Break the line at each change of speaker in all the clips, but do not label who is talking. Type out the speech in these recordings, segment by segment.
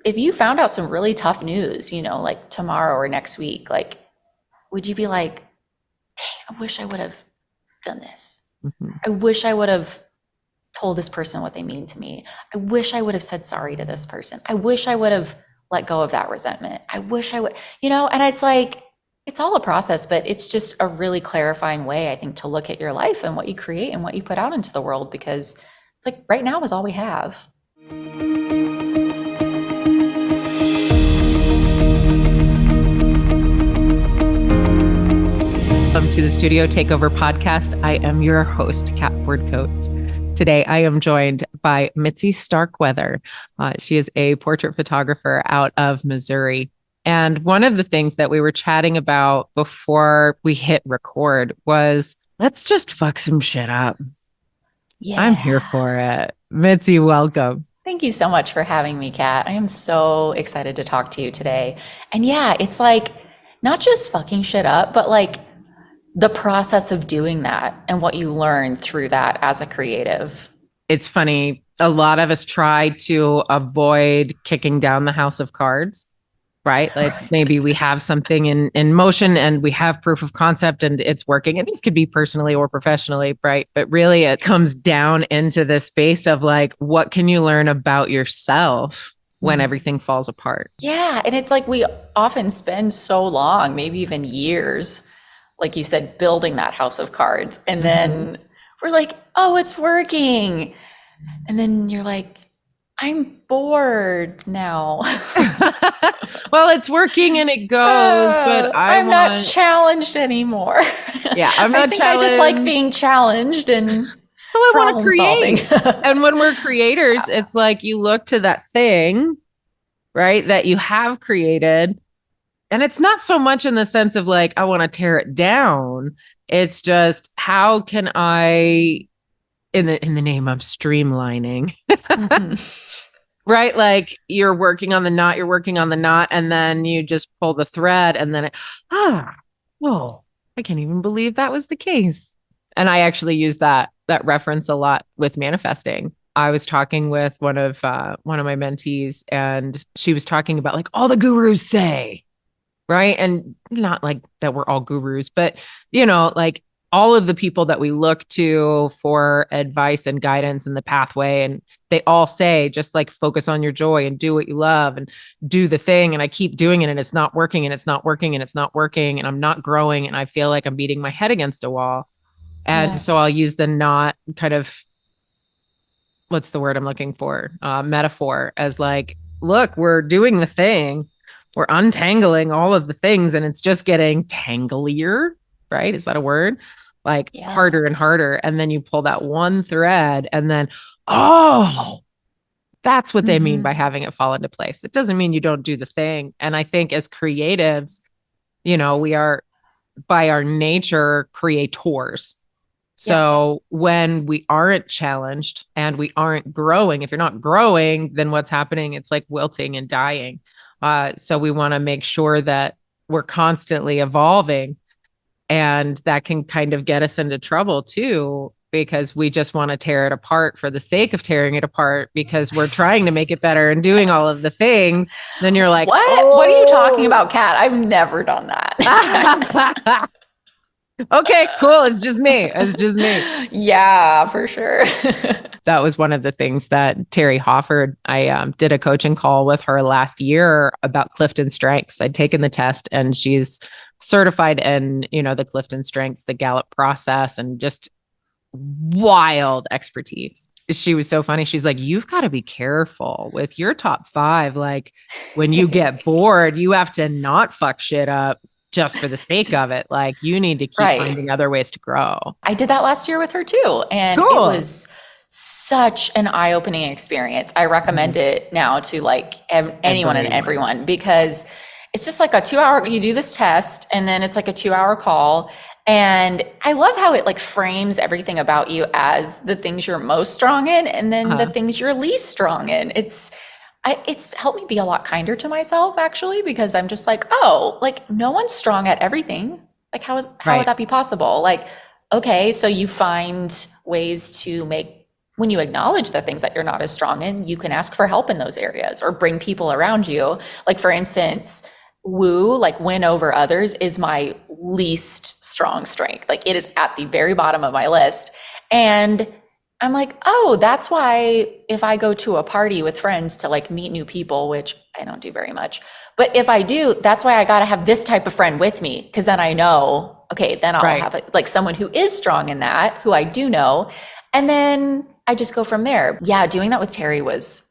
if you found out some really tough news, you know, like tomorrow or next week, like, would you be like, dang, I wish I would have done this. I wish I would have told this person what they mean to me. I wish I would have said sorry to this person. I wish I would have let go of that resentment. I wish I would, you know, and it's like, it's all a process, but it's just a really clarifying way, I think, to look at your life and what you create and what you put out into the world, because it's like right now is all we have.
Welcome to the Studio Takeover podcast. I am your host, Cat Coates. Today, I am joined by Mitzi Starkweather. She is a portrait photographer out of Missouri. And one of the things that we were chatting about before we hit record was, let's just fuck some shit up. Yeah. I'm here for it. Mitzi, welcome.
Thank you so much for having me, Kat. I am so excited to talk to you today. And yeah, it's like not just fucking shit up, but like the process of doing that and what you learn through that as a creative.
It's funny. A lot of us try to avoid kicking down the house of cards, right? Like maybe we have something in motion and we have proof of concept and it's working. And this could be personally or professionally, right? But really it comes down into the space of like, what can you learn about yourself when everything falls apart?
Yeah. And it's like we often spend so long, maybe even years, like you said, building that house of cards. And then we're like, oh, it's working. And then you're like, I'm bored now.
Well, it's working and it goes, but
I'm not challenged anymore.
Yeah, I'm not challenged.
I just like being challenged and
I want to create. And when we're creators, it's like you look to that thing, right, that you have created. And it's not so much in the sense of like, I want to tear it down. It's just, how can I, in the name of streamlining, right? Like you're working on the knot, and then you just pull the thread and then I can't even believe that was the case. And I actually use that reference a lot with manifesting. I was talking with one of my mentees, and she was talking about like all the gurus say, right? And not like that we're all gurus, but you know, like all of the people that we look to for advice and guidance in the pathway, and they all say, just like focus on your joy and do what you love and do the thing. And I keep doing it and it's not working and it's not working and it's not working and I'm not growing and I feel like I'm beating my head against a wall. And so I'll use the not kind of, what's the word I'm looking for? Metaphor as like, look, we're doing the thing. We're untangling all of the things and it's just getting tanglier, right? Is that a word? Like harder and harder. And then you pull that one thread and then, that's what they mean by having it fall into place. It doesn't mean you don't do the thing. And I think as creatives, you know, we are by our nature creators. So when we aren't challenged and we aren't growing, if you're not growing, then what's happening? It's like wilting and dying. So we want to make sure that we're constantly evolving, and that can kind of get us into trouble too, because we just want to tear it apart for the sake of tearing it apart because we're trying to make it better and doing all of the things. Then you're like,
what are you talking about, Kat? I've never done that.
Okay, cool. It's just me.
Yeah, for sure.
That was one of the things that Terry Hofford, I did a coaching call with her last year about Clifton strengths. I'd taken the test and she's certified in, you know, the Clifton strengths, the Gallup process, and just wild expertise. She was so funny. She's like, you've got to be careful with your top 5. Like when you get bored, you have to not fuck shit up just for the sake of it. Like you need to keep finding other ways to grow.
I did that last year with her too. And it was such an eye-opening experience. I recommend it now to like anyone and everyone, because it's just like a 2-hour, you do this test and then it's like a 2-hour call. And I love how it like frames everything about you as the things you're most strong in and then the things you're least strong in. It's helped me be a lot kinder to myself, actually, because I'm just like, oh, like no one's strong at everything. Like how would that be possible? Like, okay, so you find ways to make when you acknowledge the things that you're not as strong in, you can ask for help in those areas or bring people around you. Like for instance, like win over others is my least strong strength. Like it is at the very bottom of my list. And I'm like, oh, that's why if I go to a party with friends to like meet new people, which I don't do very much, but if I do, that's why I got to have this type of friend with me. Because then I know, okay, then I'll have like someone who is strong in that, who I do know. And then I just go from there. Yeah, doing that with Terry was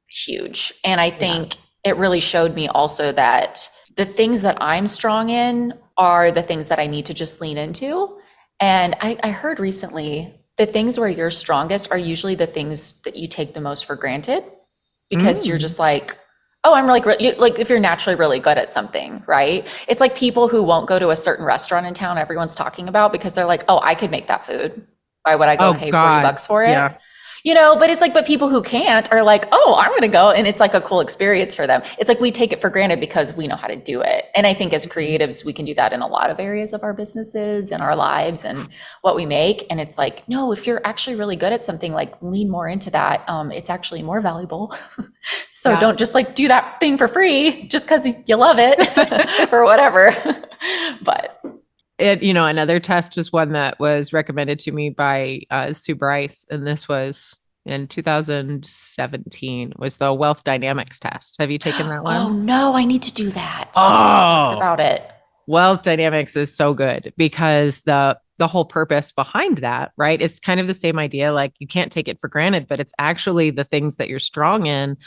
huge. And I think it really showed me also that the things that I'm strong in are the things that I need to just lean into. And I heard recently, the things where you're strongest are usually the things that you take the most for granted, because you're just like, oh, I'm like if you're naturally really good at something, right? It's like people who won't go to a certain restaurant in town everyone's talking about because they're like, oh, I could make that food. Why would I go pay $40 for it? Yeah. But it's like, but people who can't are like, oh, I'm going to go. And it's like a cool experience for them. It's like we take it for granted because we know how to do it. And I think as creatives, we can do that in a lot of areas of our businesses and our lives and what we make. And it's like, no, if you're actually really good at something, like lean more into that. It's actually more valuable. So don't just like do that thing for free just because you love it or whatever. But
another test was one that was recommended to me by Sue Bryce, and this was in 2017, was the wealth dynamics test. Have you taken that one?
Oh no, I need to do that. Talks about it.
Wealth dynamics is so good because the whole purpose behind that, right? It's kind of the same idea. Like you can't take it for granted, but it's actually the things that you're strong in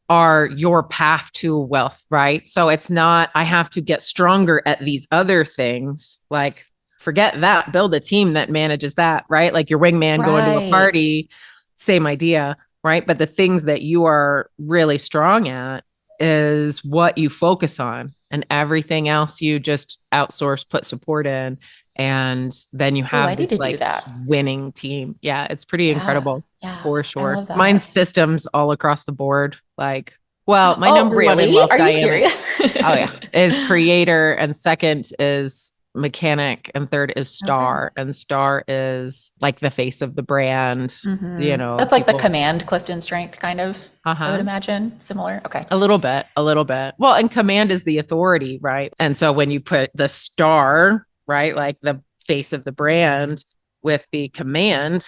are your path to wealth, right? So it's not, I have to get stronger at these other things. Like, forget that, build a team that manages that, right? Like your wingman going to a party, same idea, right? But the things that you are really strong at is what you focus on, and everything else you just outsource, put support in. And then you have this like winning team. Yeah, it's pretty incredible for sure. Mine's systems all across the board. Like, well, my number one in wealth dynamics. Are you serious? Oh yeah, is creator, and second is mechanic, and third is star. And star is like the face of the brand.
That's like the command Clifton strength kind of. I would imagine similar. Okay,
a little bit. Well, and command is the authority, right? And so when you put the star, right, like the face of the brand, with the command,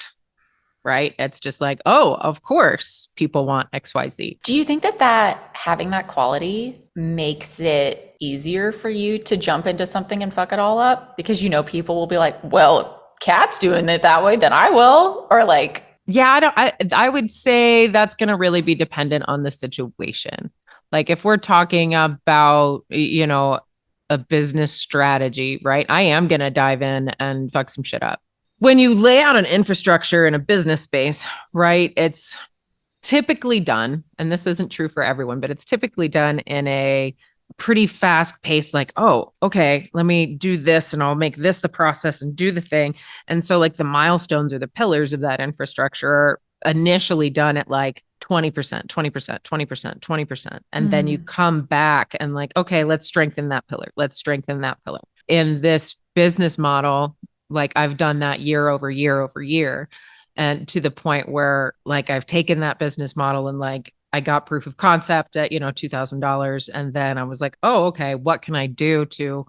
right, it's just like, oh, of course people want XYZ.
Do you think that having that quality makes it easier for you to jump into something and fuck it all up? Because people will be like, well, if Cat's doing it that way, then I will. Or like,
I would say that's going to really be dependent on the situation. Like if we're talking about, a business strategy, right? I am going to dive in and fuck some shit up. When you lay out an infrastructure in a business space, right? It's typically done, and this isn't true for everyone, but it's typically done in a pretty fast pace, like, oh, okay, let me do this and I'll make this the process and do the thing. And so like the milestones or the pillars of that infrastructure are initially done at like 20%, 20%, 20%, 20%. And then you come back and like, okay, let's strengthen that pillar. Let's strengthen that pillar. In this business model, like I've done that year over year over year. And to the point where like I've taken that business model and like I got proof of concept at, $2,000. And then I was like, oh, okay, what can I do to,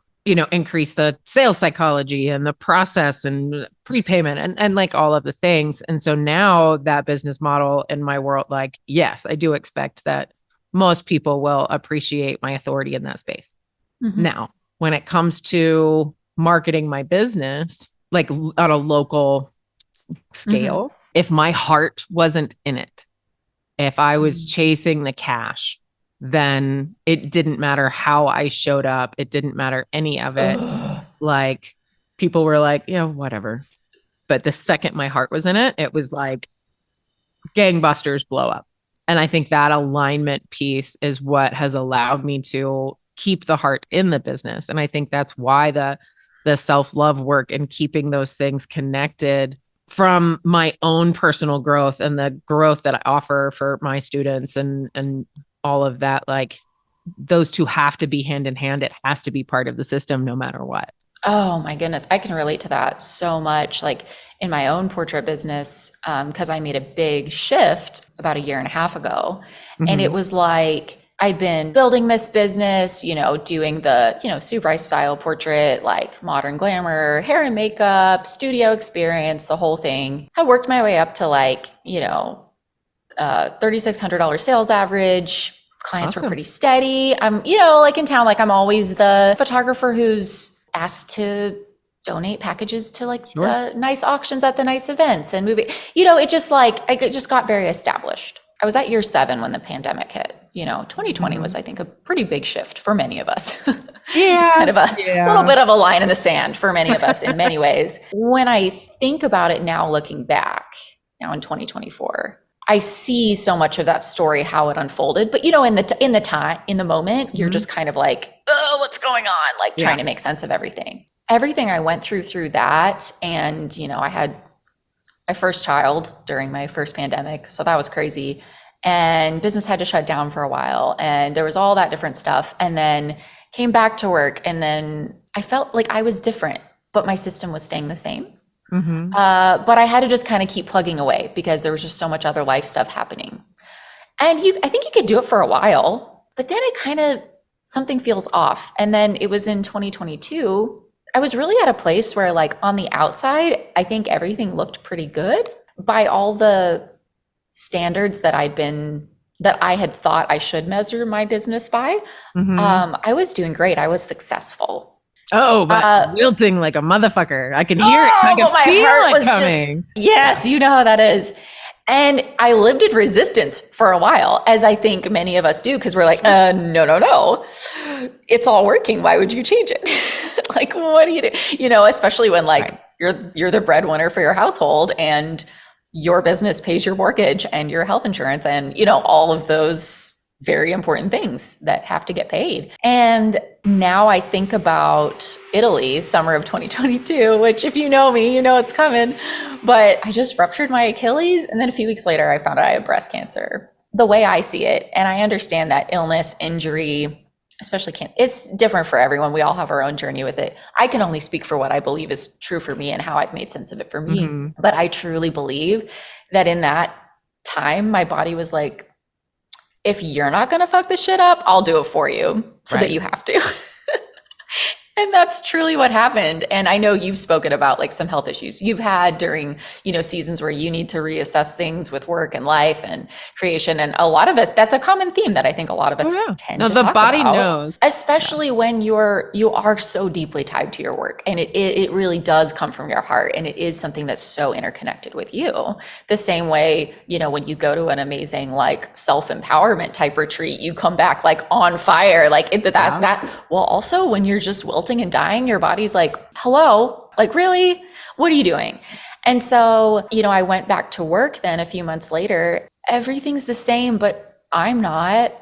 increase the sales psychology and the process and prepayment and like all of the things. And so now that business model in my world, like, yes, I do expect that most people will appreciate my authority in that space. Now, when it comes to marketing my business, like on a local scale, if my heart wasn't in it, if I was chasing the cash, then it didn't matter how I showed up. It didn't matter any of it. Like people were like, whatever. But the second my heart was in it, it was like gangbusters, blow up. And I think that alignment piece is what has allowed me to keep the heart in the business. And I think that's why the self-love work and keeping those things connected from my own personal growth and the growth that I offer for my students and all of that, like those two have to be hand in hand. It has to be part of the system no matter what.
Oh my goodness, I can relate to that so much. Like in my own portrait business, because I made a big shift about a year and a half ago. And it was like I'd been building this business, doing the, Sue Bryce style portrait, like modern glamour, hair and makeup, studio experience, the whole thing. I worked my way up to like, $3,600 sales average. Clients were pretty steady. I'm, like in town, like I'm always the photographer who's asked to donate packages to like the nice auctions at the nice events and movie. It just like, I just got very established. I was at year 7 when the pandemic hit. 2020 was, I think, a pretty big shift for many of us.
Yeah.
It's kind of a little bit of a line in the sand for many of us in many ways. When I think about it now, looking back now in 2024, I see so much of that story, how it unfolded. But, in the moment, you're just kind of like, oh, what's going on? Like trying to make sense of everything. Everything I went through that. And, I had my first child during my first pandemic. So that was crazy. And business had to shut down for a while. And there was all that different stuff. And then came back to work. And then I felt like I was different, but my system was staying the same. But I had to just kind of keep plugging away because there was just so much other life stuff happening. And I think you could do it for a while, but then it kind of, something feels off. And then it was in 2022, I was really at a place where like on the outside, I think everything looked pretty good by all the standards that I had thought I should measure my business by. I was doing great. I was successful.
Oh, but wilting like a motherfucker. I can hear it. I can feel it coming.
Yes, you know how that is. And I lived in resistance for a while, as I think many of us do, because we're like, no. It's all working. Why would you change it? Like, what do you do? Especially when like you're the breadwinner for your household and your business pays your mortgage and your health insurance and, all of those very important things that have to get paid. And now I think about Italy, summer of 2022, which if you know me, it's coming. But I just ruptured my Achilles. And then a few weeks later, I found out I had breast cancer. The way I see it, and I understand that illness, injury, especially it's different for everyone. We all have our own journey with it. I can only speak for what I believe is true for me and how I've made sense of it for me. But I truly believe that in that time, my body was like, if you're not going to fuck this shit up, I'll do it for you so that you have to. And that's truly what happened. And I know you've spoken about like some health issues you've had during, seasons where you need to reassess things with work and life and creation. And a lot of us, that's a common theme that I think a lot of us tend to talk about. The body knows. Especially when you are so deeply tied to your work. And it really does come from your heart. And it is something that's so interconnected with you. The same way, when you go to an amazing like self-empowerment type retreat, you come back like on fire, like well, also when you're just wilting and dying, your body's like, hello, like really, what are you doing? And so, I went back to work then a few months later, everything's the same, but I'm not.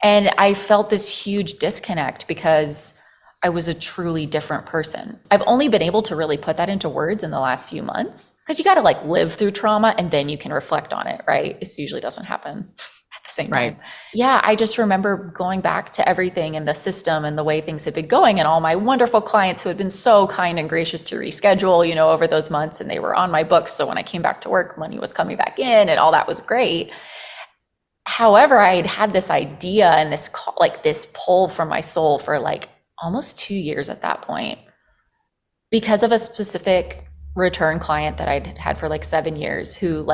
And I felt this huge disconnect because I was a truly different person. I've only been able to really put that into words in the last few months because you got to like live through trauma and then you can reflect on it, right? It usually doesn't happen at the same time. Yeah, I just remember going back to everything and the system and the way things had been going and all my wonderful clients who had been so kind and gracious to reschedule, over those months, and they were on my books. So when I came back to work, money was coming back in and all that was great. However, I had this idea and this pull from my soul for like almost 2 years at that point because of a specific return client that I'd had for like 7 years who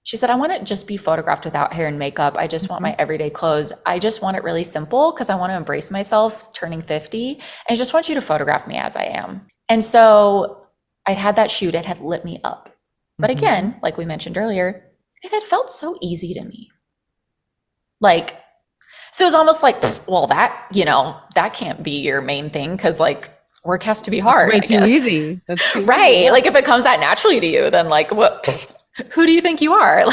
she said, I want to just be photographed without hair and makeup. I just want my everyday clothes. I just want it really simple because I want to embrace myself turning 50. And I just want you to photograph me as I am. And so I had that shoot. It had lit me up. But again, like we mentioned earlier, it had felt so easy to me. So it was almost like, well, that can't be your main thing because work has to be hard.
It's way too easy. That's too
right.
easy.
Like if it comes that naturally to you, then what? Who do you think you are?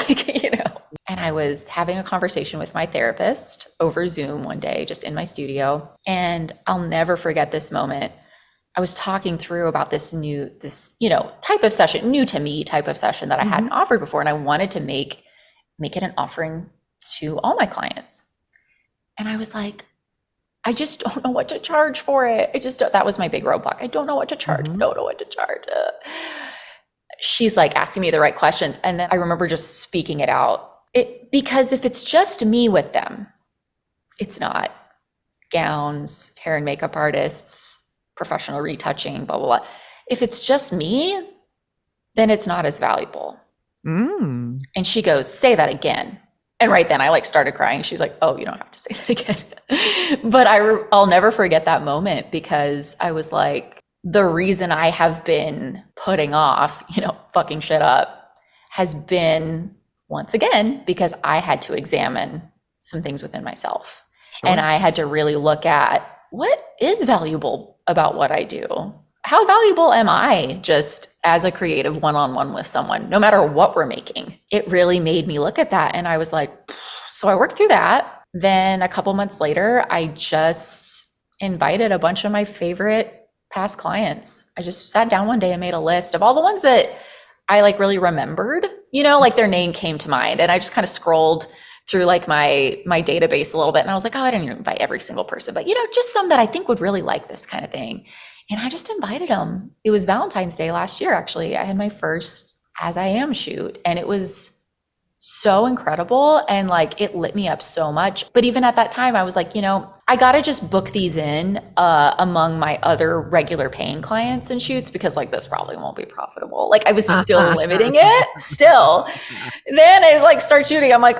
And I was having a conversation with my therapist over Zoom one day, just in my studio. And I'll never forget this moment. I was talking through about this type of session, new to me type of session that I hadn't offered before. And I wanted to make it an offering to all my clients. And I was like, I just don't know what to charge for it. That was my big roadblock. I don't know what to charge. I don't know what to charge. She's like asking me the right questions. And then I remember just speaking it out. Because if it's just me with them, it's not. Gowns, hair and makeup artists, professional retouching, blah, blah, blah. If it's just me, then it's not as valuable. And she goes, say that again. And right then I like started crying. She's like, oh, you don't have to say that again. But I'll never forget that moment, because I was like, the reason I have been putting off, fucking shit up has been, once again, because I had to examine some things within myself. Sure. And I had to really look at what is valuable about what I do. How valuable am I just as a creative one-on-one with someone, no matter what we're making? It really made me look at that. And I was like, so I worked through that. Then a couple months later, I just invited a bunch of my favorite past clients. I just sat down one day and made a list of all the ones that I like really remembered, like their name came to mind. And I just kind of scrolled through like my database a little bit. And I was like, oh, I didn't invite every single person, but just some that I think would really like this kind of thing. And I just invited them. It was Valentine's Day last year, actually. I had my first As I Am shoot, and it was so incredible. And like, it lit me up so much. But even at that time, I was like, I got to just book these in among my other regular paying clients and shoots, because like, this probably won't be profitable. Like I was still limiting it still. Then I like start shooting. I'm like,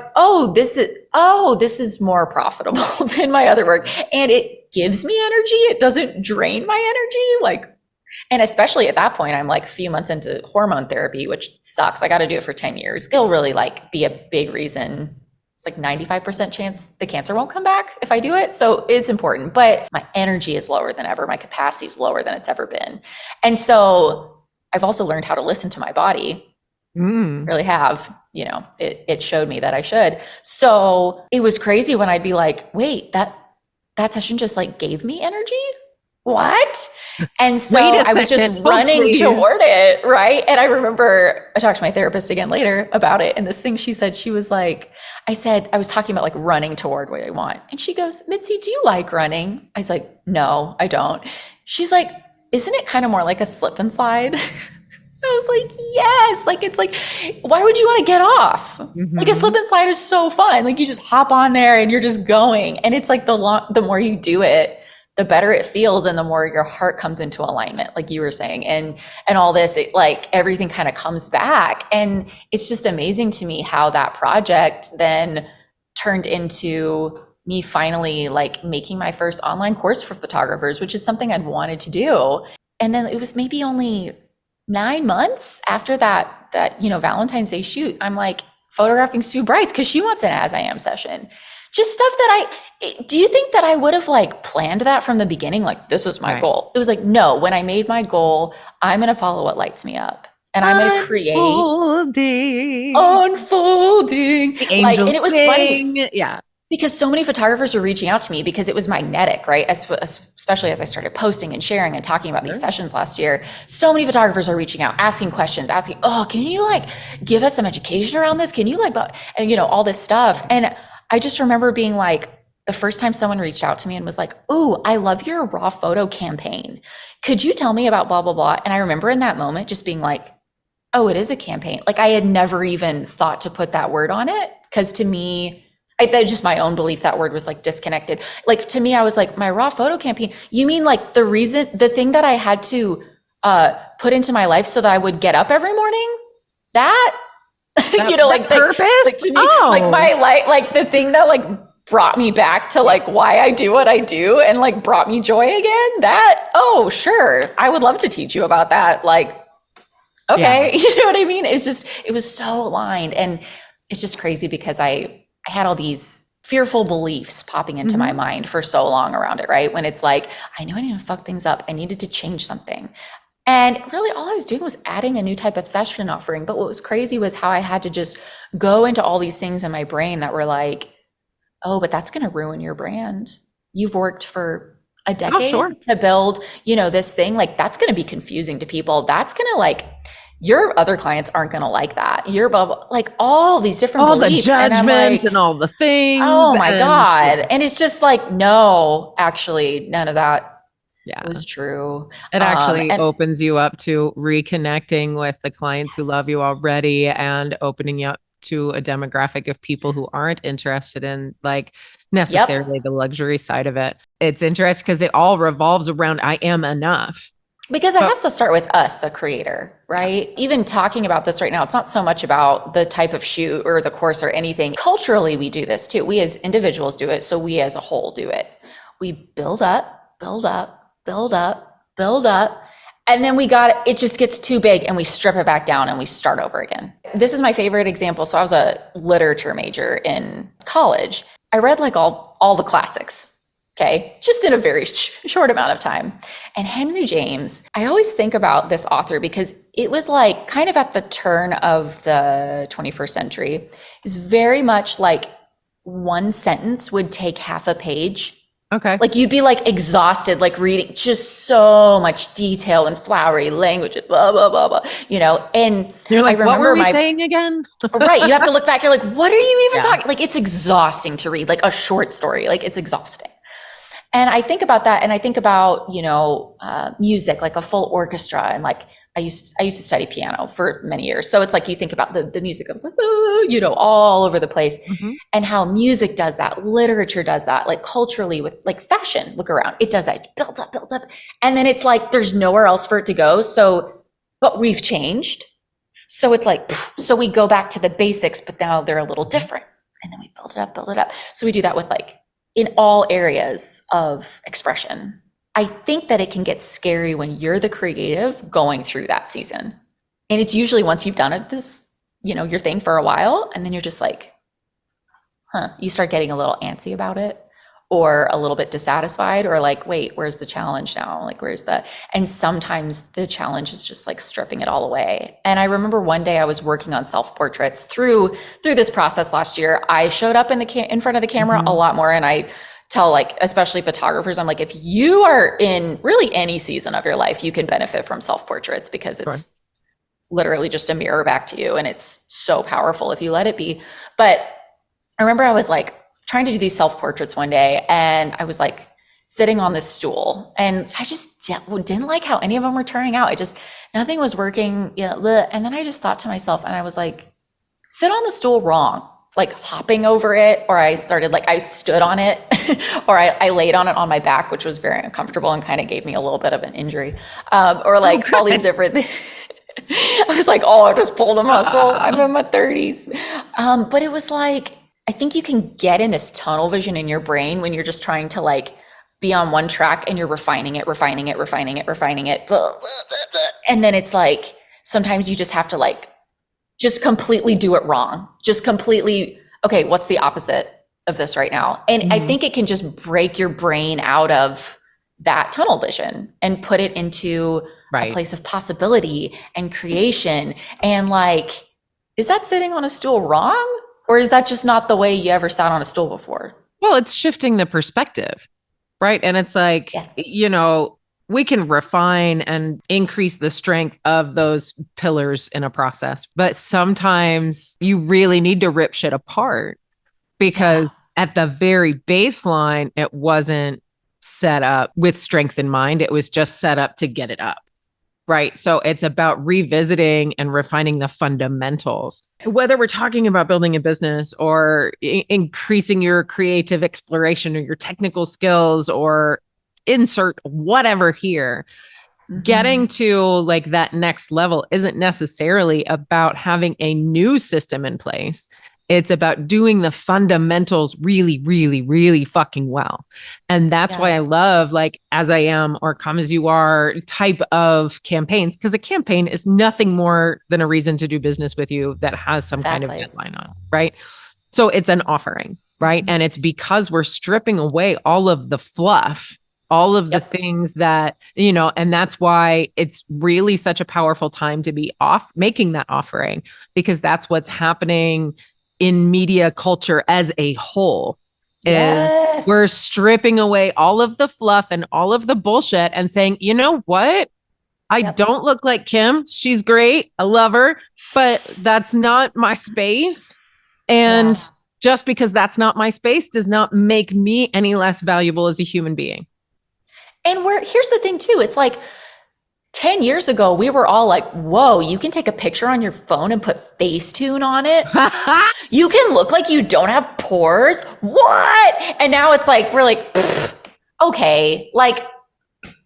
this is more profitable than my other work. And it gives me energy. It doesn't drain my energy. And especially at that point, I'm like a few months into hormone therapy, which sucks. I got to do it for 10 years. It'll really like be a big reason. It's like 95% chance the cancer won't come back if I do it. So it's important, but my energy is lower than ever. My capacity is lower than it's ever been. And so I've also learned how to listen to my body. Really have, it showed me that I should. So it was crazy when I'd be like, wait, that session just like gave me energy. What? And so I was just running toward it, right? And I remember I talked to my therapist again later about it. And this thing she said, she was like, I was talking about like running toward what I want. And she goes, Mitzi, do you like running? I was like, no, I don't. She's like, isn't it kind of more like a slip and slide? I was like, yes. Like, it's like, why would you want to get off? Like a slip and slide is so fun. Like you just hop on there and you're just going. And it's like the more you do it, the better it feels, and the more your heart comes into alignment, like you were saying, and all this, like everything kind of comes back. And it's just amazing to me how that project then turned into me finally like making my first online course for photographers, which is something I'd wanted to do. And then it was maybe only 9 months after that Valentine's Day shoot, I'm like photographing Sue Bryce because she wants an As I Am session. Just stuff that do you think that I would have like planned that from the beginning? Like, this is my goal. It was like, no, when I made my goal, I'm going to follow what lights me up, and I'm going to create unfolding. Like, and it was funny.
Yeah.
Because so many photographers were reaching out to me because it was magnetic, right? Especially as I started posting and sharing and talking about these sessions last year. So many photographers are reaching out, asking questions, can you like give us some education around this? Can you like, and all this stuff. And I just remember being like, the first time someone reached out to me and was like, "Ooh, I love your raw photo campaign. Could you tell me about blah, blah, blah?" And I remember in that moment just being like, oh, it is a campaign. Like I had never even thought to put that word on it. Cause to me, that's just my own belief that word was like disconnected. Like to me, I was like, my raw photo campaign, you mean like the thing that I had to put into my life so that I would get up every morning? That like the
purpose?
Like to me, like my life, like the thing that like brought me back to like why I do what I do and like brought me joy again. That, oh, sure. I would love to teach you about that. Like, okay. You know what I mean? It was so aligned. And it's just crazy because I had all these fearful beliefs popping into my mind for so long around it, right? When it's like, I knew I needed to fuck things up. I needed to change something. And really all I was doing was adding a new type of session offering. But what was crazy was how I had to just go into all these things in my brain that were like, oh, but that's going to ruin your brand. You've worked for a decade to build, this thing. Like that's going to be confusing to people. That's going to like, your other clients aren't going to like that. Your bubble, like all these different
all
beliefs.
the judgment
and I'm like,
and all the things.
oh my God.
Yeah.
And it's just like, no, actually, none of that was true.
It actually opens you up to reconnecting with the clients who love you already and opening you up to a demographic of people who aren't interested in like necessarily the luxury side of it. It's interesting because it all revolves around I am enough.
Because it has to start with us, the creator, right? Even talking about this right now, it's not so much about the type of shoot or the course or anything. Culturally, we do this too. We as individuals do it. So we as a whole do it. We build up, build up, build up, build up. And then it just gets too big and we strip it back down and we start over again. This is my favorite example. So I was a literature major in college. I read like all the classics. Okay, just in a very short amount of time. And Henry James, I always think about this author because it was like kind of at the turn of the 21st century. It was very much like one sentence would take half a page.
Okay.
Like you'd be like exhausted, like reading just so much detail and flowery language, and blah, blah, blah, blah, and
you're like, what were we saying again?
Right. You have to look back. You're like, what are you even talking? Like, it's exhausting to read, like a short story, like it's exhausting. And I think about that, and I think about music, like a full orchestra, and like I used to study piano for many years, so it's like you think about the music that was like all over the place, and how music does that, literature does that, like culturally with like fashion. Look around, it does that, it builds up, and then it's like there's nowhere else for it to go. So, but we've changed, so it's like so we go back to the basics, but now they're a little different, and then we build it up. So we do that with like. In all areas of expression. I think that it can get scary when you're the creative going through that season. And it's usually once you've done your thing for a while, and then you're just like, you start getting a little antsy about it, or a little bit dissatisfied, or like, wait, where's the challenge now? Like, and sometimes the challenge is just like stripping it all away. And I remember one day I was working on self-portraits through this process last year. I showed up in front of the camera a lot more. And I tell like, especially photographers, I'm like, if you are in really any season of your life, you can benefit from self-portraits because it's literally just a mirror back to you. And it's so powerful if you let it be. But I remember I was like, trying to do these self-portraits one day, and I was like sitting on this stool, and I just didn't like how any of them were turning out. Nothing was working. And then I just thought to myself, and I was like, sit on the stool wrong, like hopping over it, or I stood on it, or I laid on it on my back, which was very uncomfortable and kind of gave me a little bit of an injury, or like all these different things. I was like, I just pulled a muscle. I'm in my 30s. But it was like, I think you can get in this tunnel vision in your brain when you're just trying to like be on one track and you're refining it. Blah, blah, blah. And then it's like, sometimes you just have to like, just completely do it wrong. Just completely, okay, what's the opposite of this right now? And I think it can just break your brain out of that tunnel vision and put it into a place of possibility and creation. And like, is that sitting on a stool wrong? Or is that just not the way you ever sat on a stool before?
Well, it's shifting the perspective, right? And it's like, we can refine and increase the strength of those pillars in a process. But sometimes you really need to rip shit apart because at the very baseline, it wasn't set up with strength in mind. It was just set up to get it up. Right. So it's about revisiting and refining the fundamentals, whether we're talking about building a business or increasing your creative exploration or your technical skills or insert whatever here. Getting to like that next level isn't necessarily about having a new system in place. It's about doing the fundamentals really, really, really fucking well. And that's why I love like As I Am or Come As You Are type of campaigns, because a campaign is nothing more than a reason to do business with you that has some kind of deadline on it, right? So it's an offering, right? And it's because we're stripping away all of the fluff, all of the things that, and that's why it's really such a powerful time to be making that offering, because that's what's happening in media culture as a whole. Is we're stripping away all of the fluff and all of the bullshit and saying, you know what? I don't look like Kim. She's great. I love her, but that's not my space. And just because that's not my space does not make me any less valuable as a human being.
And here's the thing too. It's like 10 years ago, we were all like, whoa, you can take a picture on your phone and put Facetune on it. You can look like you don't have pores. What? And now it's like, we're like, okay, like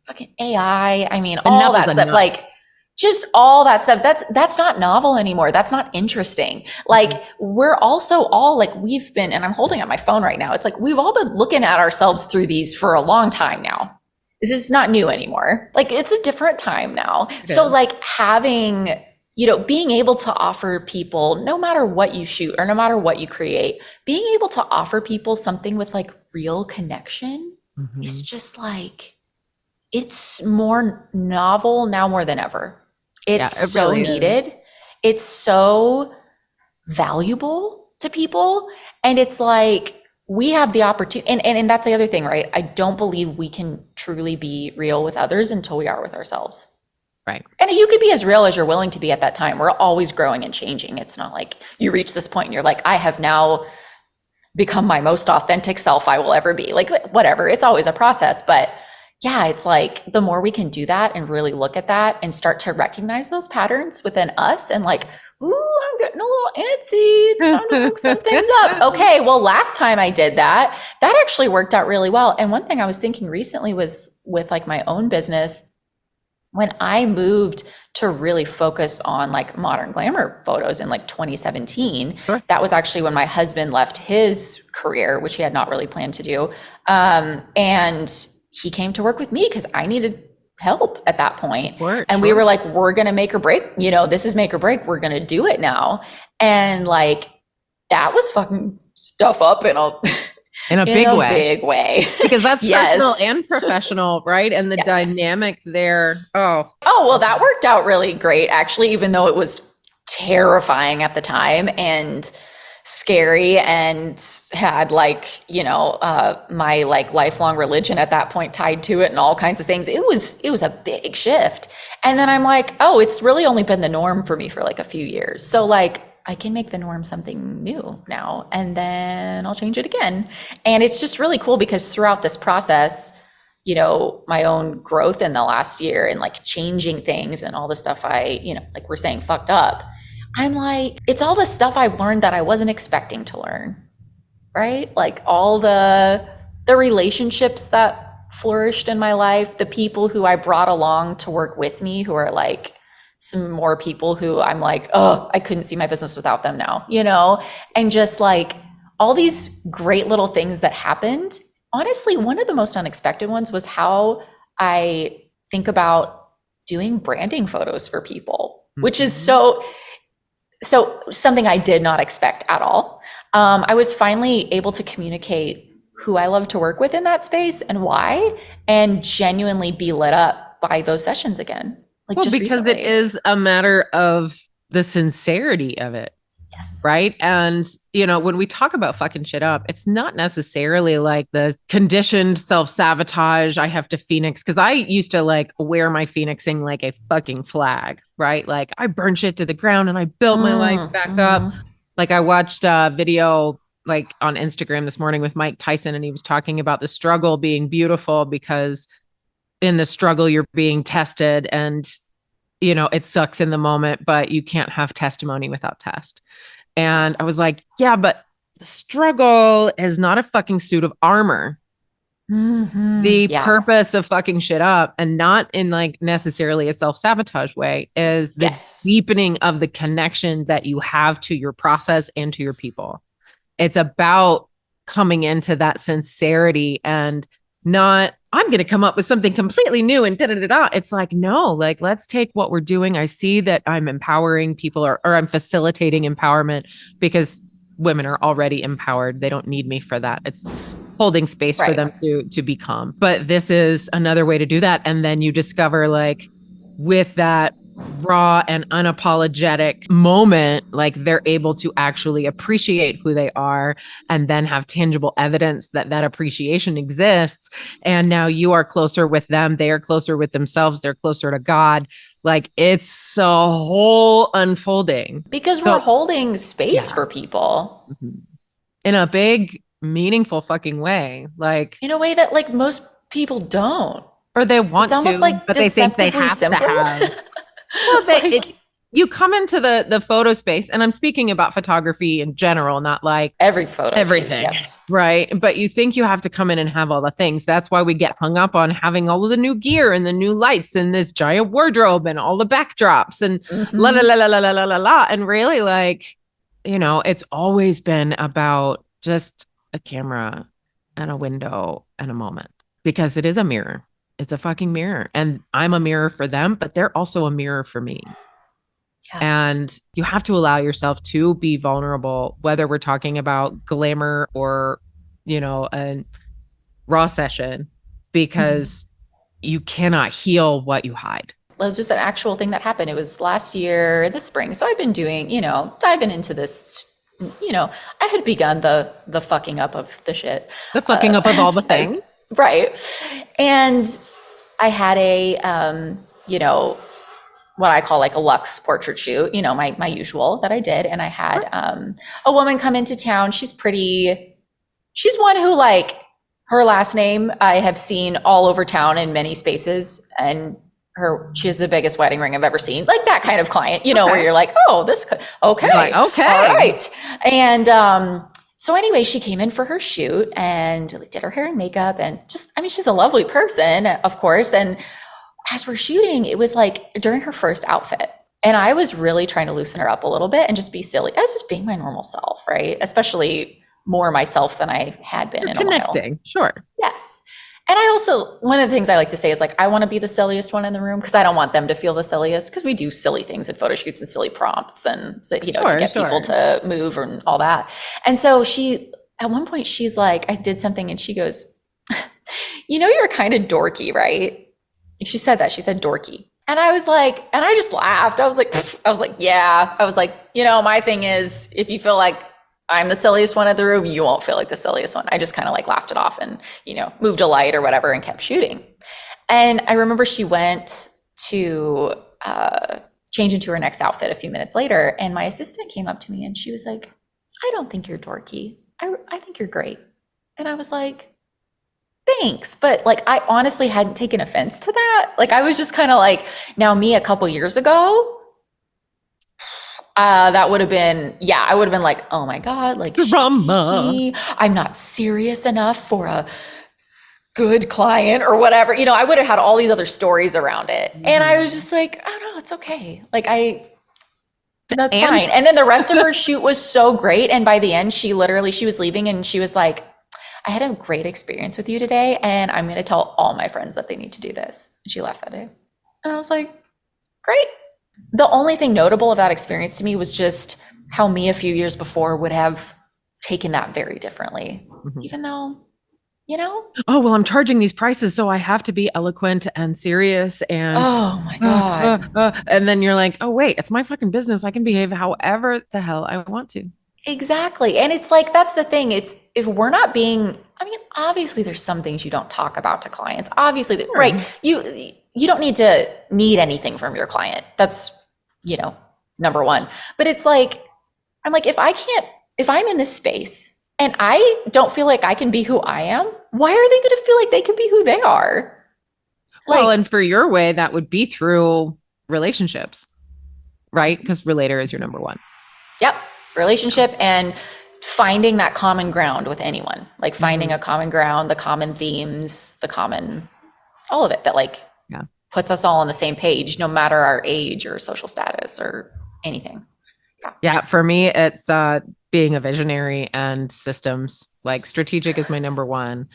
fucking AI. I mean, all that stuff, like just all that stuff. That's not novel anymore. That's not interesting. Like we're also all like, we've been, and I'm holding up my phone right now. It's like, we've all been looking at ourselves through these for a long time now. This is not new anymore. Like it's a different time now. So like having, being able to offer people, no matter what you shoot or no matter what you create, being able to offer people something with like real connection is just like, it's more novel now more than ever. It's so really needed. It's so valuable to people. And it's like, we have the opportunity, and that's the other thing, right? I don't believe we can truly be real with others until we are with ourselves.
Right.
And you could be as real as you're willing to be at that time. We're always growing and changing. It's not like you reach this point and you're like, I have now become my most authentic self I will ever be. Like, whatever. It's always a process. But yeah, it's like the more we can do that and really look at that and start to recognize those patterns within us and like, ooh, I'm getting a little antsy. It's time to cook some things up. Okay, well, last time I did that actually worked out really well. And one thing I was thinking recently was with like my own business, when I moved to really focus on like modern glamour photos in like 2017, that was actually when my husband left his career, which he had not really planned to do. And he came to work with me because I needed help at that point. And we were like, we're going to make or break, this is make or break. We're going to do it now. And like, that was fucking stuff up in a big way.
Because that's personal and professional, right? And the dynamic there. Oh,
well, that worked out really great, actually, even though it was terrifying at the time and scary and had like, my like lifelong religion at that point tied to it and all kinds of things. It was a big shift. And then I'm like, oh, it's really only been the norm for me for like a few years. So like I can make the norm something new now and then I'll change it again. And it's just really cool because throughout this process, my own growth in the last year and like changing things and all the stuff I, like we're saying fucked up, I'm like, it's all the stuff I've learned that I wasn't expecting to learn, right? Like all the relationships that flourished in my life, the people who I brought along to work with me, who are like some more people who I'm like, oh, I couldn't see my business without them now, and just like all these great little things that happened. Honestly, one of the most unexpected ones was how I think about doing branding photos for people, which is so something I did not expect at all. I was finally able to communicate who I love to work with in that space and why, and genuinely be lit up by those sessions again. Like just
because
recently.
It is a matter of the sincerity of it.
Yes.
Right. And, when we talk about fucking shit up, it's not necessarily like the conditioned self-sabotage. I have to phoenix because I used to like wear my phoenixing like a fucking flag. Right. Like I burned shit to the ground and I built my life back up. Like I watched a video like on Instagram this morning with Mike Tyson and he was talking about the struggle being beautiful because in the struggle you're being tested and it sucks in the moment, but you can't have testimony without test. And I was like, yeah, but the struggle is not a fucking suit of armor. The purpose of fucking shit up, and not in like necessarily a self-sabotage way, is the deepening of the connection that you have to your process and to your people. It's about coming into that sincerity and not, I'm going to come up with something completely new and da-da-da-da. It's like, no, like, let's take what we're doing. I see that I'm empowering people or I'm facilitating empowerment because women are already empowered. They don't need me for that. It's holding space for them to become. But this is another way to do that. And then you discover like with that raw and unapologetic moment, like they're able to actually appreciate who they are and then have tangible evidence that that appreciation exists. And now you are closer with them. They are closer with themselves. They're closer to God. Like it's a whole unfolding.
Because we're holding space for people.
In a big, meaningful fucking way. Like
in a way that like most people don't.
Or they want
it's almost
to,
like
but they think they have
simple.
to have. Well, you come into the photo space, and I'm speaking about photography in general, not like
every photo
everything,
shoot, yes.
Right? But you think you have to come in and have all the things. That's why we get hung up on having all of the new gear and the new lights and this giant wardrobe and all the backdrops and la la la la la la la la. And really, like, you know, it's always been about just a camera and a window and a moment, because it is a mirror. It's a fucking mirror. And I'm a mirror for them, but they're also a mirror for me. Yeah. And you have to allow yourself to be vulnerable, whether we're talking about glamour or, you know, a raw session, because you cannot heal what you hide.
It was just an actual thing that happened. It was last year, this spring. So I've been doing, you know, diving into this, you know, I had begun the fucking up of the shit.
The fucking up of all the things.
Right. And I had a, you know, what I call like a luxe portrait shoot, you know, my usual that I did. And I had a woman come into town. She's one who, like, her last name I have seen all over town in many spaces. And she has the biggest wedding ring I've ever seen. Like that kind of client, you know, where you're like, oh, okay.
Like, okay.
All right. And, so anyway, she came in for her shoot and did her hair and makeup and just, I mean, she's a lovely person, of course. And as we're shooting, it was like during her first outfit. And I was really trying to loosen her up a little bit and just be silly. I was just being my normal self, right? Especially more myself than I had been in a while.
Connecting, sure.
Yes. And I also, one of the things I like to say is like, I want to be the silliest one in the room because I don't want them to feel the silliest, because we do silly things at photo shoots and silly prompts and, you know, to get people to move and all that. And so at one point she's like, I did something and she goes, you know, you're kind of dorky, right? She said that. She said dorky. And I was like, and I just laughed. I was like, yeah. I was like, you know, my thing is, if you feel like I'm the silliest one in the room, you won't feel like the silliest one. I just kind of like laughed it off and, you know, moved a light or whatever and kept shooting. And I remember she went to change into her next outfit a few minutes later. And my assistant came up to me and she was like, I don't think you're dorky. I think you're great. And I was like, thanks. But like, I honestly hadn't taken offense to that. Like, I was just kind of like, now me a couple years ago, that would have been, I would have been like, oh my God, like, me. I'm not serious enough for a good client or whatever. You know, I would have had all these other stories around it. And I was just like, oh no, it's okay. Like that's fine. And then the rest of her shoot was so great. And by the end, she was leaving and she was like, I had a great experience with you today. And I'm going to tell all my friends that they need to do this. And she left that day. And I was like, great. The only thing notable of that experience to me was just how me a few years before would have taken that very differently, even though, you know?
Oh, well, I'm charging these prices, so I have to be eloquent and serious and
oh my God.
And then you're like, oh, wait, it's my fucking business. I can behave however the hell I want to.
Exactly. And it's like, that's the thing. It's, if we're not being, I mean, obviously there's some things you don't talk about to clients. Obviously, sure. Right. You don't need to need anything from your client. That's, you know, number one. But it's like, I'm like, if I'm in this space and I don't feel like I can be who I am, why are they going to feel like they can be who they are?
Well, and for your way, that would be through relationships, right? Because relator is your number one.
Yep. Relationship and finding that common ground with anyone, like finding a common ground, the common themes, all of it that like puts us all on the same page, no matter our age or social status or anything.
Yeah. For me, it's being a visionary and systems. Like strategic is my number one.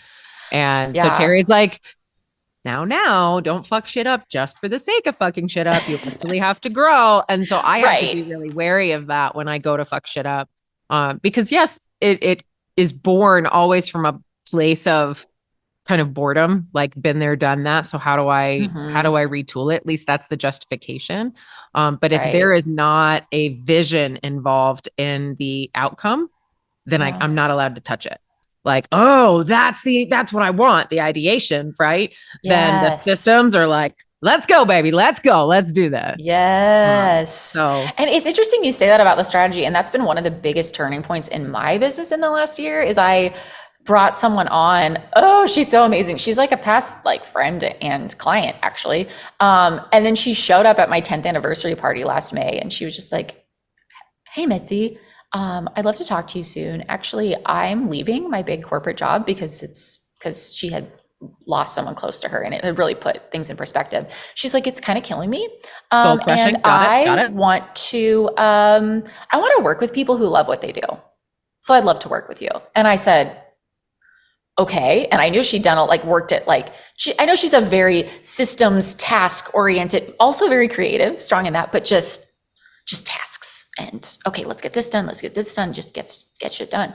And so Terry's like, now, don't fuck shit up just for the sake of fucking shit up. You actually have to grow. And so I have to be really wary of that when I go to fuck shit up. Because yes, it is born always from a place of kind of boredom, like been there, done that. So how do I retool it? At least that's the justification. But if there is not a vision involved in the outcome, then I'm not allowed to touch it. Like, oh, that's what I want, the ideation, right? Yes. Then the systems are like, let's go, baby. Let's go. Let's do this.
Yes. And it's interesting you say that about the strategy. And that's been one of the biggest turning points in my business in the last year is I brought someone on. Oh, she's so amazing. She's like a past like friend and client actually. And then she showed up at my 10th anniversary party last May and she was just like, hey, Mitzi, I'd love to talk to you soon. Actually, I'm leaving my big corporate job because she had lost someone close to her and it had really put things in perspective. She's like, it's kind of killing me. And I want to work with people who love what they do. So I'd love to work with you. And I said, okay. And I knew she'd done worked at I know she's a very systems task oriented, also very creative, strong in that, but just tasks and okay, let's get this done. Let's get this done. Just get shit done.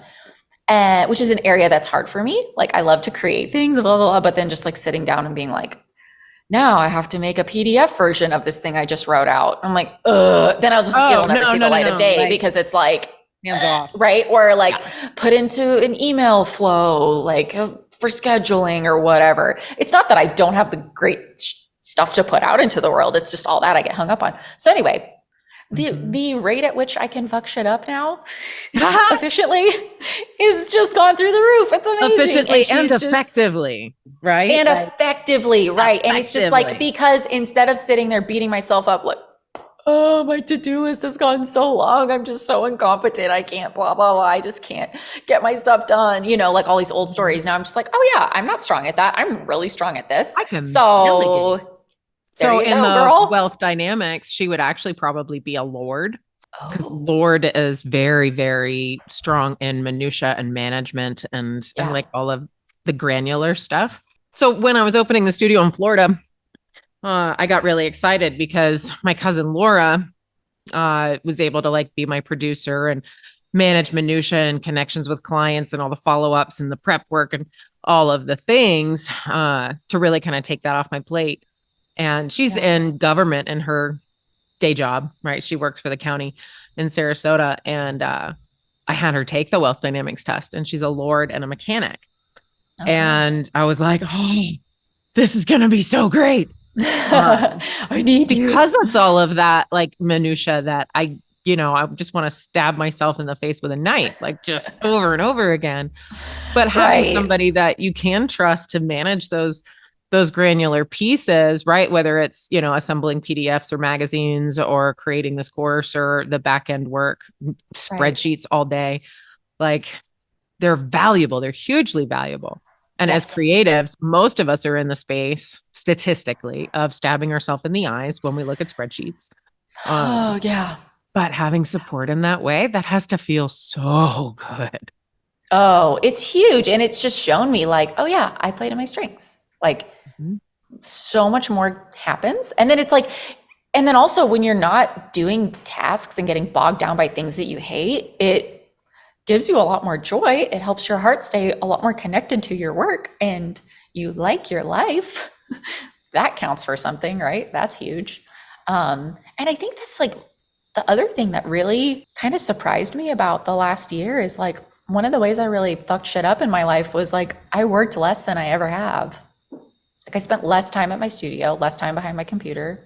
Which is an area that's hard for me. Like I love to create things, blah, blah, blah, but then just like sitting down and being like, now I have to make a PDF version of this thing I just wrote out. I'm like, ugh. Then I was just, it'll never see the light of day because it's like,
hands off.
Right. Or like put into an email flow, like for scheduling or whatever. It's not that I don't have the great stuff to put out into the world. It's just all that I get hung up on. So anyway, the rate at which I can fuck shit up now efficiently is just gone through the roof. It's amazing.
Efficiently and effectively, right?
And effectively, right. And it's just like, because instead of sitting there beating myself up, like, oh, my to-do list has gone so long. I'm just so incompetent. I can't blah, blah, blah. I just can't get my stuff done. You know, like all these old stories. Now I'm just like, oh yeah, I'm not strong at that. I'm really strong at this.
I can
So
in the wealth dynamics, she would actually probably be a lord because lord is very, very strong in minutia and management and like all of the granular stuff. So when I was opening the studio in Florida, I got really excited because my cousin Laura was able to like be my producer and manage minutia and connections with clients and all the follow-ups and the prep work and all of the things to really kind of take that off my plate. And she's in government in her day job, right? She works for the county in Sarasota. And I had her take the wealth dynamics test and she's a lord and a mechanic. Okay. And I was like, oh, this is going to be so great.
I need to.
Because it's all of that like minutia that I just want to stab myself in the face with a knife, like just over and over again. But having somebody that you can trust to manage those granular pieces, right? Whether it's, assembling PDFs or magazines or creating this course or the back end work, spreadsheets all day, like they're valuable. They're hugely valuable. And as creatives, most of us are in the space statistically of stabbing ourselves in the eyes when we look at spreadsheets. But having support in that way, that has to feel so good.
Oh, it's huge. And it's just shown me like, oh yeah, I play to my strengths. Like so much more happens. And then it's like, and then also when you're not doing tasks and getting bogged down by things that you hate, it gives you a lot more joy. It helps your heart stay a lot more connected to your work and you like your life. That counts for something, right? That's huge. And I think that's like the other thing that really kind of surprised me about the last year is like, one of the ways I really fucked shit up in my life was like, I worked less than I ever have. Like I spent less time at my studio, less time behind my computer,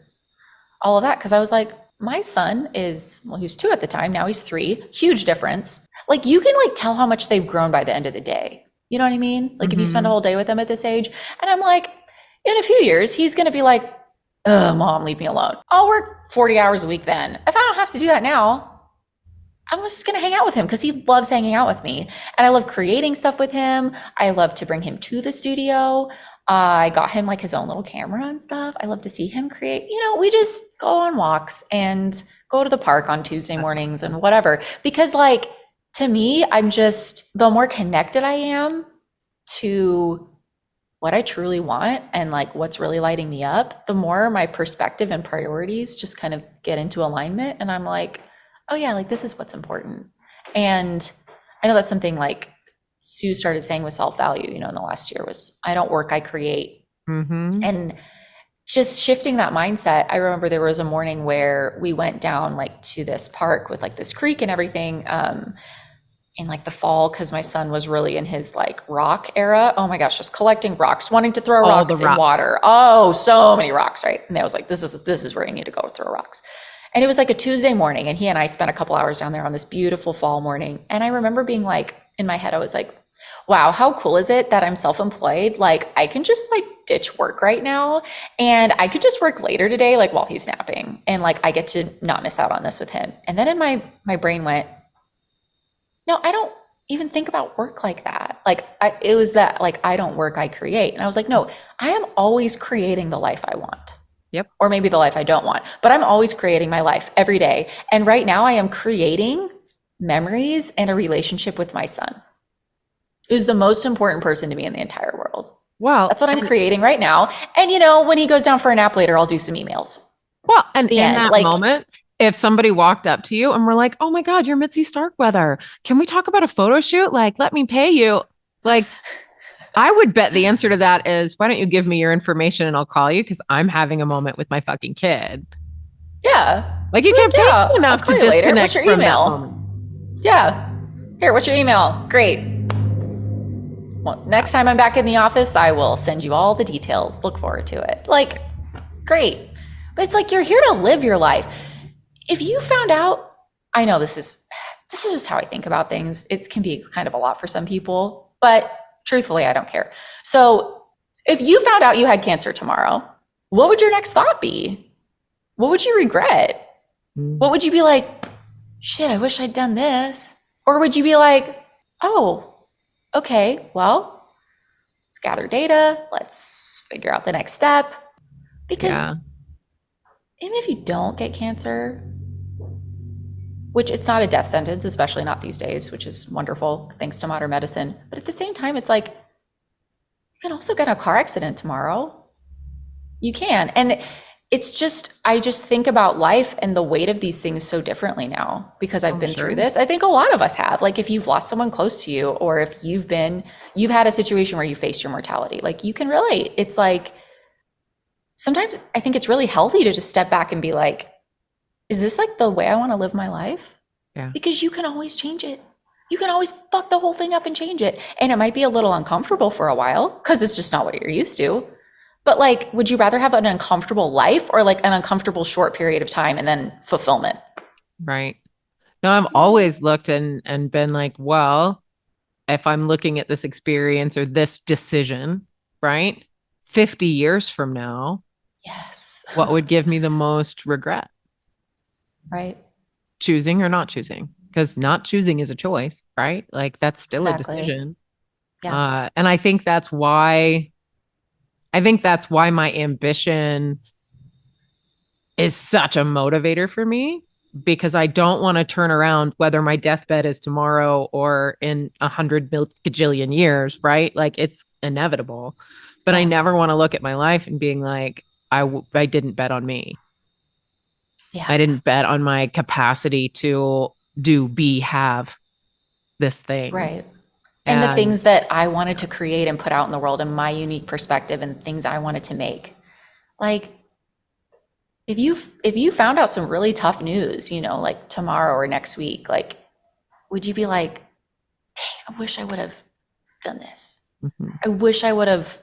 all of that. Cause I was like, my son is, he was 2 at the time. Now he's 3, huge difference. Like you can like tell how much they've grown by the end of the day. You know what I mean? Like if you spend a whole day with them at this age, and I'm like, in a few years, he's going to be like, oh, mom, leave me alone. I'll work 40 hours a week then. If I don't have to do that now, I'm just going to hang out with him because he loves hanging out with me. And I love creating stuff with him. I love to bring him to the studio. I got him like his own little camera and stuff. I love to see him create. We just go on walks and go to the park on Tuesday mornings and whatever. Because like, to me, I'm just, the more connected I am to what I truly want and like what's really lighting me up, the more my perspective and priorities just kind of get into alignment. And I'm like, oh yeah, like this is what's important. And I know that's something like Sue started saying with self-value, in the last year was, I don't work, I create.
Mm-hmm.
And just shifting that mindset, I remember there was a morning where we went down like to this park with like this creek and everything, in like the fall, because my son was really in his like rock era. Oh my gosh, just collecting rocks, wanting to throw
All
rocks
the
in
rocks.
water. Oh, so many rocks, right? And I was like, this is where you need to go throw rocks. And it was like a Tuesday morning, and he and I spent a couple hours down there on this beautiful fall morning. And I remember being like, in my head, I was like, wow, how cool is it that I'm self-employed? Like I can just like ditch work right now, and I could just work later today, like while he's napping. And like I get to not miss out on this with him. And then in my brain went, no, I don't even think about work like that. Like it was that like, I don't work, I create. And I was like, no, I am always creating the life I want.
Yep.
Or maybe the life I don't want, but I'm always creating my life every day. And right now I am creating memories and a relationship with my son, who's the most important person to me in the entire world.
Well,
that's what I'm creating right now. And when he goes down for a nap later, I'll do some emails.
Well, and in that moment, if somebody walked up to you and were like, oh my God, you're Mitzi Starkweather. Can we talk about a photo shoot? Like, let me pay you. Like, I would bet the answer to that is, why don't you give me your information and I'll call you? Because I'm having a moment with my fucking kid.
Yeah.
Like you can't pay me enough to disconnect
What's your
from
email?
that moment.
Yeah. Here, what's your email? Great. Well, next time I'm back in the office, I will send you all the details. Look forward to it. Like, great. But it's like, you're here to live your life. If you found out, I know this is just how I think about things. It can be kind of a lot for some people, but truthfully, I don't care. So if you found out you had cancer tomorrow, what would your next thought be? What would you regret? What would you be like, shit, I wish I'd done this? Or would you be like, oh, okay, well, let's gather data. Let's figure out the next step. Because even if you don't get cancer, which it's not a death sentence, especially not these days, which is wonderful, thanks to modern medicine. But at the same time, it's like, you can also get in a car accident tomorrow. You can. And it's just, I just think about life and the weight of these things so differently now because I've been through this. I think a lot of us have. Like if you've lost someone close to you, or if you've had a situation where you faced your mortality, like you can relate. It's like, sometimes I think it's really healthy to just step back and be like, is this like the way I want to live my life?
Yeah.
Because you can always change it. You can always fuck the whole thing up and change it. And it might be a little uncomfortable for a while because it's just not what you're used to. But like, would you rather have an uncomfortable life or like an uncomfortable short period of time and then fulfillment?
Right. No, I've always looked and been like, well, if I'm looking at this experience or this decision, right? 50 years from now,
yes,
what would give me the most regret?
Right.
Choosing or not choosing, because not choosing is a choice, right? Like that's still a decision.
Yeah.
And I think that's why my ambition is such a motivator for me, because I don't want to turn around, whether my deathbed is tomorrow or in 100 gajillion years, right? Like it's inevitable, but I never want to look at my life and being like, I didn't bet on me. Yeah. I didn't bet on my capacity to have this thing.
Right. And the things that I wanted to create and put out in the world and my unique perspective and things I wanted to make. Like if you found out some really tough news, like tomorrow or next week, like, would you be like, dang, I wish I would have done this. Mm-hmm. I wish I would have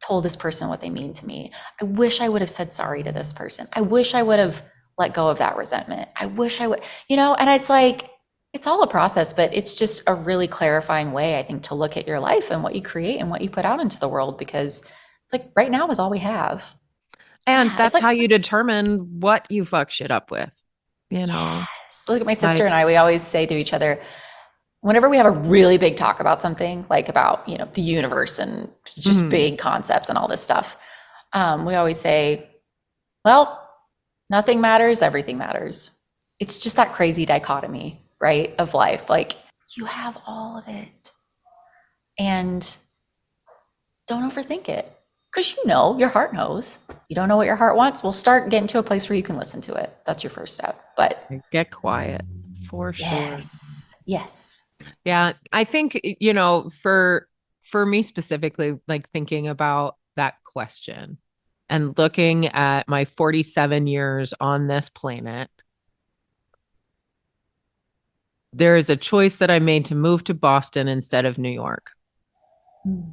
told this person what they mean to me. I wish I would have said sorry to this person. I wish I would have let go of that resentment. I wish I would, and it's like, it's all a process, but it's just a really clarifying way, I think, to look at your life and what you create and what you put out into the world, because it's like right now is all we have.
And that's like, how you determine what you fuck shit up with,
Yes. Look at my sister and I, we always say to each other, whenever we have a really big talk about something, like about, the universe and just big concepts and all this stuff, we always say, well, nothing matters, everything matters. It's just that crazy dichotomy, right, of life. Like you have all of it and don't overthink it, because your heart knows. You don't know what your heart wants. Well, start getting to a place where you can listen to it. That's your first step. But
get quiet for sure.
Yes.
Yeah, I think, for me specifically, like thinking about that question and looking at my 47 years on this planet, there is a choice that I made to move to Boston instead of New York.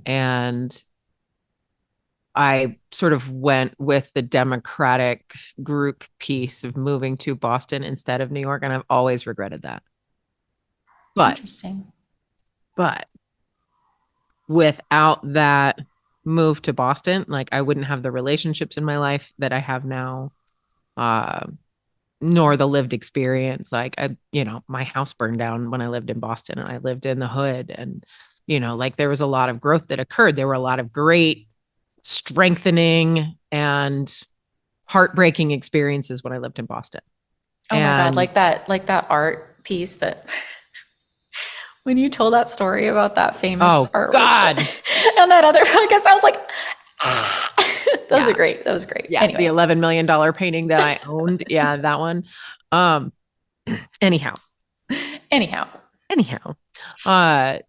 And I sort of went with the Democratic group piece of moving to Boston instead of New York. And I've always regretted that. But,
Interesting.
but without that move to Boston, like I wouldn't have the relationships in my life that I have now, uh, nor the lived experience. Like my house burned down when I lived in Boston and I lived in the hood. And, like there was a lot of growth that occurred. There were a lot of great strengthening and heartbreaking experiences when I lived in Boston.
Oh my God,
And
like that art piece that when you told that story about that famous
oh
artwork
God.
on that other podcast, I was like, that was great. That was great.
Yeah.
Anyway.
The $11 million painting that I owned. Yeah, that one. Um, anyhow.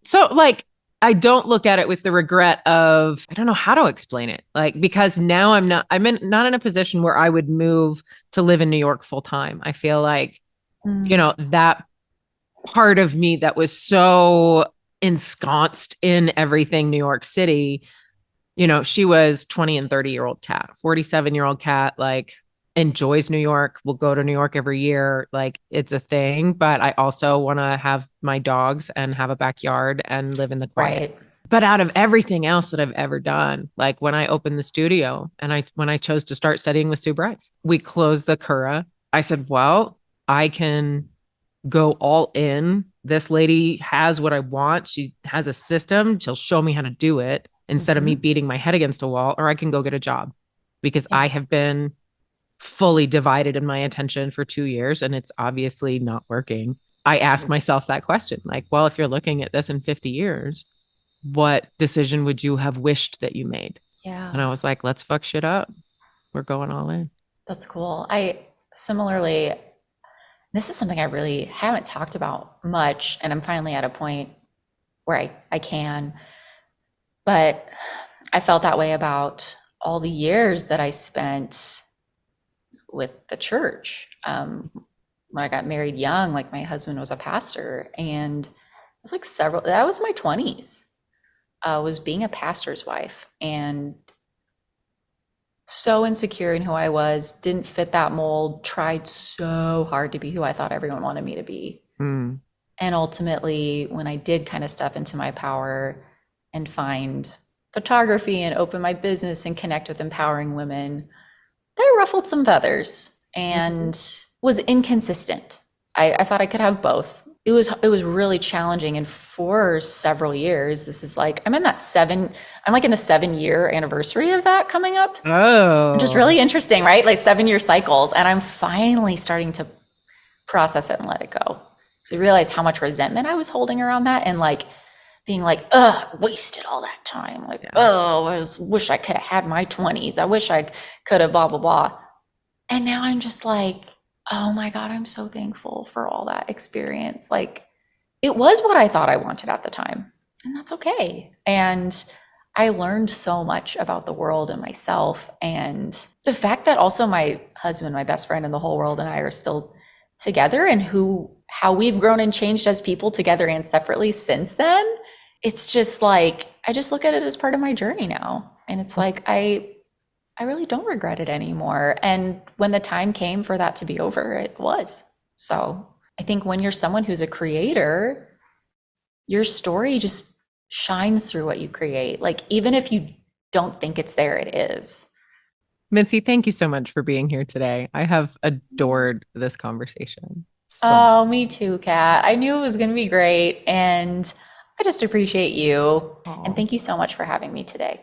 So like I don't look at it with the regret of, I don't know how to explain it. Like, because now not in a position where I would move to live in New York full time. I feel like, that part of me that was so ensconced in everything New York City, she was 20 and 30-year-old Cat, 47-year-old Cat, like enjoys New York, will go to New York every year. Like it's a thing, but I also want to have my dogs and have a backyard and live in the quiet.
Right.
But out of everything else that I've ever done, like when I opened the studio and when I chose to start studying with Sue Bryce, we closed the Cura. I said, well, I can go all in. This lady has what I want. She has a system. She'll show me how to do it instead of me beating my head against a wall, or I can go get a job because I have been fully divided in my attention for 2 years and it's obviously not working. I asked myself that question, like, well, if you're looking at this in 50 years, what decision would you have wished that you made?
Yeah.
And I was like, let's fuck shit up. We're going all in.
That's cool. I similarly, this is something I really haven't talked about much, and I'm finally at a point where I can, but I felt that way about all the years that I spent with the church. When I got married young, like my husband was a pastor, and it was like that was my 20s, was being a pastor's wife, and so insecure in who I was, didn't fit that mold, tried so hard to be who I thought everyone wanted me to be. And ultimately, when I did kind of step into my power and find photography and open my business and connect with empowering women, that ruffled some feathers and was inconsistent. I thought I could have both. It was really challenging. And for several years, this is like, I'm like in the 7-year anniversary of that coming up.
Oh.
Which is really interesting, right? Like 7-year cycles. And I'm finally starting to process it and let it go. So I realized how much resentment I was holding around that and like being like, wasted all that time. Like, I wish I could have had my 20s. I wish I could have blah, blah, blah. And now I'm just like, oh my God, I'm so thankful for all that experience. Like it was what I thought I wanted at the time, and that's okay. And I learned so much about the world and myself. And the fact that also my husband, my best friend in the whole world, and I are still together, and how we've grown and changed as people together and separately since then. It's just like, I just look at it as part of my journey now. And it's like, I really don't regret it anymore. And when the time came for that to be over, it was. So I think when you're someone who's a creator, your story just shines through what you create. Like, even if you don't think it's there, it is.
Mitzi, thank you so much for being here today. I have adored this conversation.
Me too, Kat. I knew it was going to be great. And I just appreciate you. Aww. And thank you so much for having me today.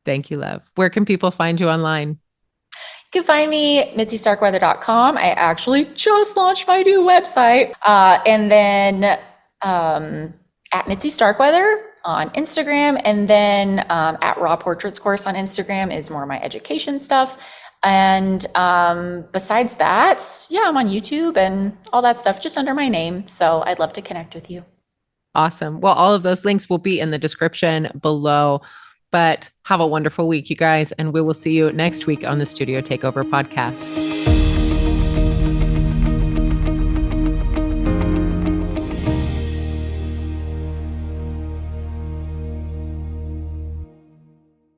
Thank you, love. Where can people find you online?
You can find me at mitzystarkweather.com. I actually just launched my new website. And then at Mitzi Starkweather on Instagram. And then at Raw Portraits Course on Instagram is more of my education stuff. And besides that, yeah, I'm on YouTube and all that stuff just under my name. So I'd love to connect with you.
Awesome. Well, all of those links will be in the description below. But have a wonderful week, you guys. And we will see you next week on the Studio Takeover podcast.